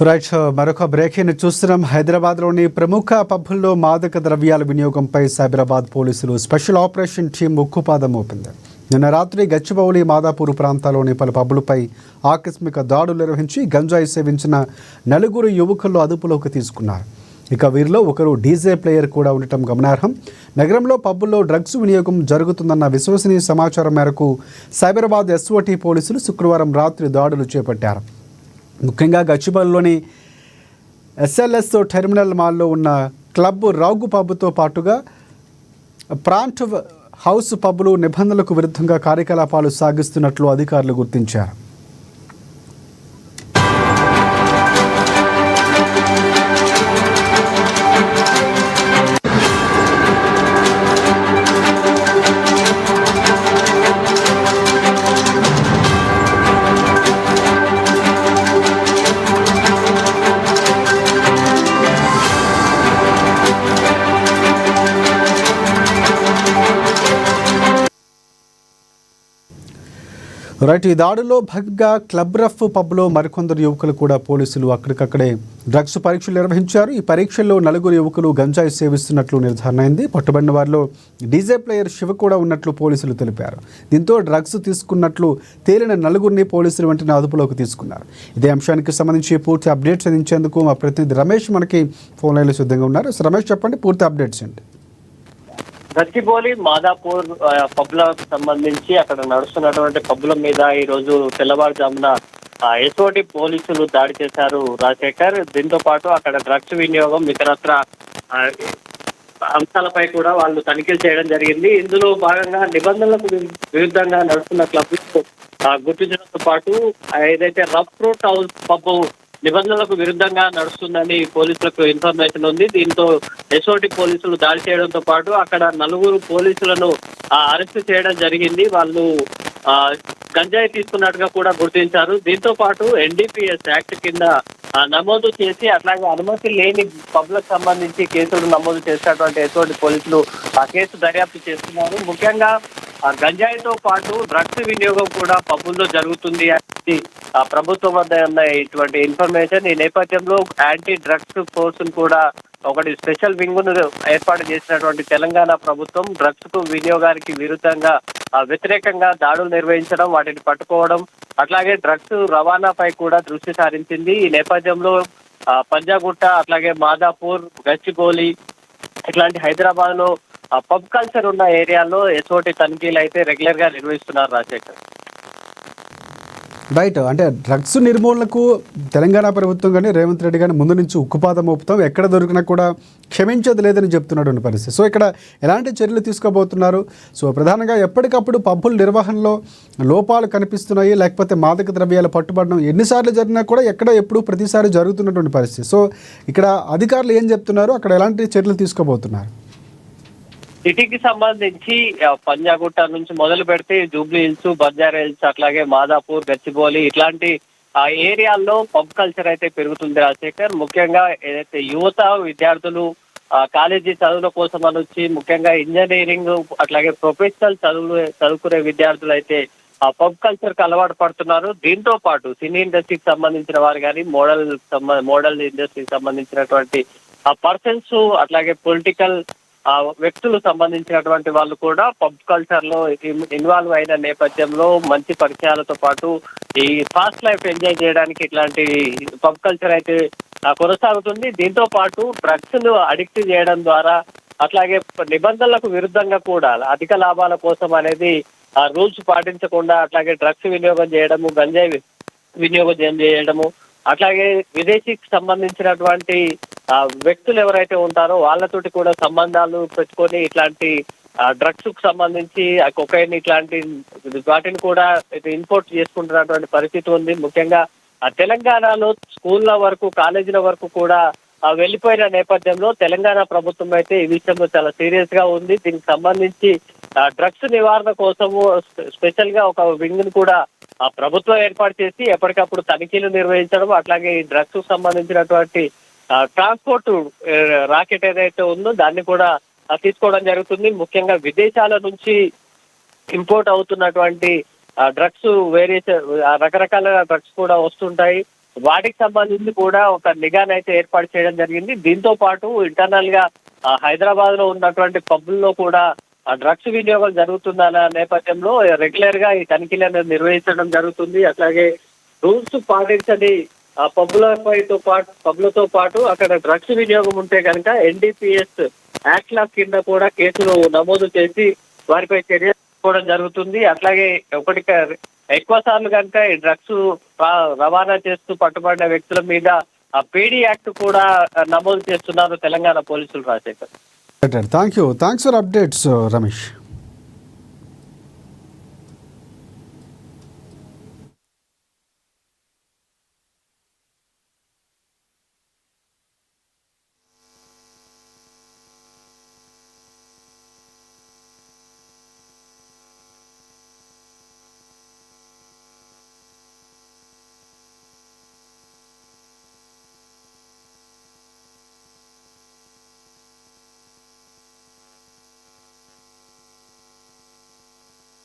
Right. మరొక breaking చూస్తున్నాం. హైదరాబాద్లోని ప్రముఖ పబ్బుల్లో మాదక ద్రవ్యాల వినియోగంపై సైబరాబాద్ పోలీసులు స్పెషల్ ఆపరేషన్ టీం ఉక్కుపాదం మోపింది. నిన్న రాత్రి గచ్చిబౌలి, మాదాపూర్ ప్రాంతాల్లోని పలు పబ్బులపై ఆకస్మిక దాడులు నిర్వహించి గంజాయి సేవించిన 4 యువకులను అదుపులోకి తీసుకున్నారు. ఇక వీరిలో ఒకరు డీజే ప్లేయర్ కూడా ఉండటం గమనార్హం. నగరంలో పబ్బుల్లో డ్రగ్స్ వినియోగం జరుగుతుందన్న విశ్వసనీయ సమాచారం మేరకు సైబరాబాద్ ఎస్ఓటీ పోలీసులు శుక్రవారం రాత్రి దాడులు చేపట్టారు. ముఖ్యంగా గచ్చిబౌలిలోని ఎస్ఎల్ఎస్ టెర్మినల్ మాల్లో ఉన్న క్లబ్ రౌగు పబ్తో పాటుగా ప్రాంట్ హౌస్ పబ్లు నిబంధనలకు విరుద్ధంగా కార్యకలాపాలు సాగిస్తున్నట్లు అధికారులు గుర్తించారు. రైట్. ఈ దాడిలో భాగంగా క్లబ్ రఫ్ పబ్లో మరికొందరు యువకులు కూడా పోలీసులు అక్కడికక్కడే డ్రగ్స్ పరీక్షలు నిర్వహించారు. ఈ పరీక్షల్లో 4 యువకులు గంజాయి సేవిస్తున్నట్లు నిర్ధారణ అయింది. పట్టుబడిన వారిలో డీజే ప్లేయర్ శివ కూడా ఉన్నట్లు పోలీసులు తెలిపారు. దీంతో డ్రగ్స్ తీసుకున్నట్లు తేలిన 4 పోలీసులు వెంటనే అదుపులోకి తీసుకున్నారు. ఇదే అంశానికి సంబంధించి పూర్తి అప్డేట్స్ అందించేందుకు మా ప్రతినిధి రమేష్ మనకి ఫోన్ లైన్లో సిద్ధంగా ఉన్నారు. రమేష్, చెప్పండి, పూర్తి అప్డేట్స్ ఏంటి? గచ్చిబౌలి, మాదాపూర్ పబ్లకు సంబంధించి అక్కడ నడుస్తున్నటువంటి పబ్బుల మీద ఈ రోజు తెల్లవారుజామున ఎస్ఓటి పోలీసులు దాడి చేశారు రాజశేఖర్. దీంతో పాటు అక్కడ డ్రగ్స్ వినియోగం, ఇతరత్ర అంశాలపై కూడా వాళ్ళు తనిఖీలు చేయడం జరిగింది. ఇందులో భాగంగా నిబంధనలకు విరుద్ధంగా నడుస్తున్న క్లబ్ గుర్తించడంతో పాటు ఏదైతే రఫ్ రూట్ హౌస్ పబ్ నిబంధనలకు విరుద్ధంగా నడుస్తుందని పోలీసులకు ఇన్ఫర్మేషన్ ఉంది. దీంతో ఎస్ఓటి పోలీసులు దాడి చేయడంతో పాటు అక్కడ 4 పోలీసులను అరెస్ట్ చేయడం జరిగింది. వాళ్ళు గంజాయి తీసుకున్నట్టుగా కూడా గుర్తించారు. దీంతో పాటు ఎన్డీపీఎస్ యాక్ట్ కింద నమోదు చేసి అట్లాగే అనుమతి లేని పబ్లకు సంబంధించి కేసులు నమోదు చేసినటువంటి ఎస్ఓటి పోలీసులు ఆ కేసు దర్యాప్తు చేస్తున్నారు. ముఖ్యంగా గంజాయితో పాటు డ్రగ్స్ వినియోగం కూడా పబ్బుల్లో జరుగుతుంది అనేది ప్రభుత్వం వద్ద ఉన్న ఇటువంటి ఇన్ఫర్మేషన్. ఈ నేపథ్యంలో యాంటీ డ్రగ్స్ ఫోర్స్ కూడా ఒకటి స్పెషల్ వింగ్ ను ఏర్పాటు చేసినటువంటి తెలంగాణ ప్రభుత్వం డ్రగ్స్ కు వినియోగానికి విరుద్ధంగా వ్యతిరేకంగా దాడులు నిర్వహించడం, వాటిని పట్టుకోవడం, అట్లాగే డ్రగ్స్ రవాణాపై కూడా దృష్టి సారించింది. ఈ నేపథ్యంలో పంజాగుట్ట, అట్లాగే మాదాపూర్, గచ్చిబౌలి ఇట్లాంటి హైదరాబాద్ లో పబ్ కల్చర్ ఉన్న ఏరియాలో ఎస్ఓటి తనిఖీలు అయితే రెగ్యులర్ గా నిర్వహిస్తున్నారు రాజశేఖర్. రైట్. అంటే డ్రగ్స్ నిర్మూలనకు తెలంగాణ ప్రభుత్వం కానీ రేవంత్ రెడ్డి కానీ ముందు నుంచి ఉక్కుపాదం మోపుతాం, ఎక్కడ దొరికినా కూడా క్షమించేది లేదని చెప్తున్నటువంటి పరిస్థితి. సో ఇక్కడ ఎలాంటి చర్యలు తీసుకోబోతున్నారు? సో ప్రధానంగా ఎప్పటికప్పుడు పబ్బుల నిర్వహణలో లోపాలు కనిపిస్తున్నాయి, లేకపోతే మాదక ద్రవ్యాలు పట్టుబడడం ఎన్నిసార్లు జరిగినా కూడా ఎక్కడ ఎప్పుడు ప్రతిసారి జరుగుతున్నటువంటి పరిస్థితి. సో ఇక్కడ అధికారులు ఏం చెప్తున్నారు, అక్కడ ఎలాంటి చర్యలు తీసుకోబోతున్నారు? సిటీకి సంబంధించి పంజాగుట్ట నుంచి మొదలు పెడితే జూబ్లీ హిల్స్, బంజారా హిల్స్, అట్లాగే మాదాపూర్, గచ్చిబౌలి ఇట్లాంటి ఏరియాల్లో పబ్ కల్చర్ అయితే పెరుగుతుంది రాజశేఖర్. ముఖ్యంగా ఏదైతే యువత, విద్యార్థులు కాలేజీ చదువుల కోసం అని వచ్చి ముఖ్యంగా ఇంజనీరింగ్ అట్లాగే ప్రొఫెషనల్ చదువుకునే విద్యార్థులు అయితే ఆ పబ్ కల్చర్ కి అలవాటు పడుతున్నారు. దీంతో పాటు సినీ ఇండస్ట్రీకి సంబంధించిన వారు కానీ మోడల్ ఇండస్ట్రీకి సంబంధించినటువంటి ఆ పర్సన్స్, అట్లాగే పొలిటికల్ వ్యక్తులు సంబంధించినటువంటి వాళ్ళు కూడా పబ్ కల్చర్ లో ఇన్వాల్వ్ అయిన నేపథ్యంలో మంచి పరిచయాలతో పాటు ఈ ఫాస్ట్ లైఫ్ ఎంజాయ్ చేయడానికి ఇట్లాంటి పబ్ కల్చర్ అయితే కొనసాగుతుంది. దీంతో పాటు డ్రగ్స్ ను అడిక్ట్ చేయడం ద్వారా, అట్లాగే నిబంధనలకు విరుద్ధంగా కూడా అధిక లాభాల కోసం అనేది రూల్స్ పాటించకుండా అట్లాగే డ్రగ్స్ వినియోగం చేయడము, గంజాయి వినియోగం చేయడము, అట్లాగే విదేశీకి సంబంధించినటువంటి వ్యక్తులు ఎవరైతే ఉంటారో వాళ్ళతోటి కూడా సంబంధాలు పెట్టుకొని ఇట్లాంటి డ్రగ్స్ కు సంబంధించి కొకైన్ ఇట్లాంటి వాటిని కూడా ఇంపోర్ట్ చేసుకుంటున్నటువంటి పరిస్థితి ఉంది. ముఖ్యంగా తెలంగాణలో స్కూళ్ళ వరకు, కాలేజీల వరకు కూడా వెళ్ళిపోయిన నేపథ్యంలో తెలంగాణ ప్రభుత్వం అయితే ఈ విషయంలో చాలా సీరియస్ గా ఉంది. దీనికి సంబంధించి డ్రగ్స్ నివారణ కోసము స్పెషల్ గా ఒక వింగ్ ను కూడా ప్రభుత్వం ఏర్పాటు చేసి ఎప్పటికప్పుడు తనిఖీలు నిర్వహించడం, అట్లాగే ఈ డ్రగ్స్ కు సంబంధించినటువంటి ట్రాన్స్పోర్ట్ రాకెట్ ఏదైతే ఉందో దాన్ని కూడా తీసుకోవడం జరుగుతుంది. ముఖ్యంగా విదేశాల నుంచి ఇంపోర్ట్ అవుతున్నటువంటి డ్రగ్స్ రకరకాల డ్రగ్స్ కూడా వస్తుంటాయి. వాటికి సంబంధించి కూడా ఒక నిఘానైతే ఏర్పాటు చేయడం జరిగింది. దీంతో పాటు ఇంటర్నల్ గా హైదరాబాద్ లో ఉన్నటువంటి పబ్బుల్లో కూడా డ్రగ్స్ వినియోగం జరుగుతుందన్న నేపథ్యంలో రెగ్యులర్ గా ఈ తనిఖీలను నిర్వహించడం జరుగుతుంది. అట్లాగే రూల్స్ పాటించని పబ్బులతో పాటు అక్కడ డ్రగ్స్ వినియోగం ఉంటే కనుక NDPS యాక్ట్ లా కింద కూడా కేసులు నమోదు చేసి వారిపై చర్య తీసుకోవడం జరుగుతుంది. అట్లాగే ఎక్కువ సార్లు కనుక ఈ డ్రగ్స్ రవాణా చేస్తూ పట్టుబడిన వ్యక్తుల మీద PD యాక్ట్ కూడా నమోదు చేస్తున్నారు తెలంగాణ పోలీసులు. Rajasekhar, thanks for updates Ramesh.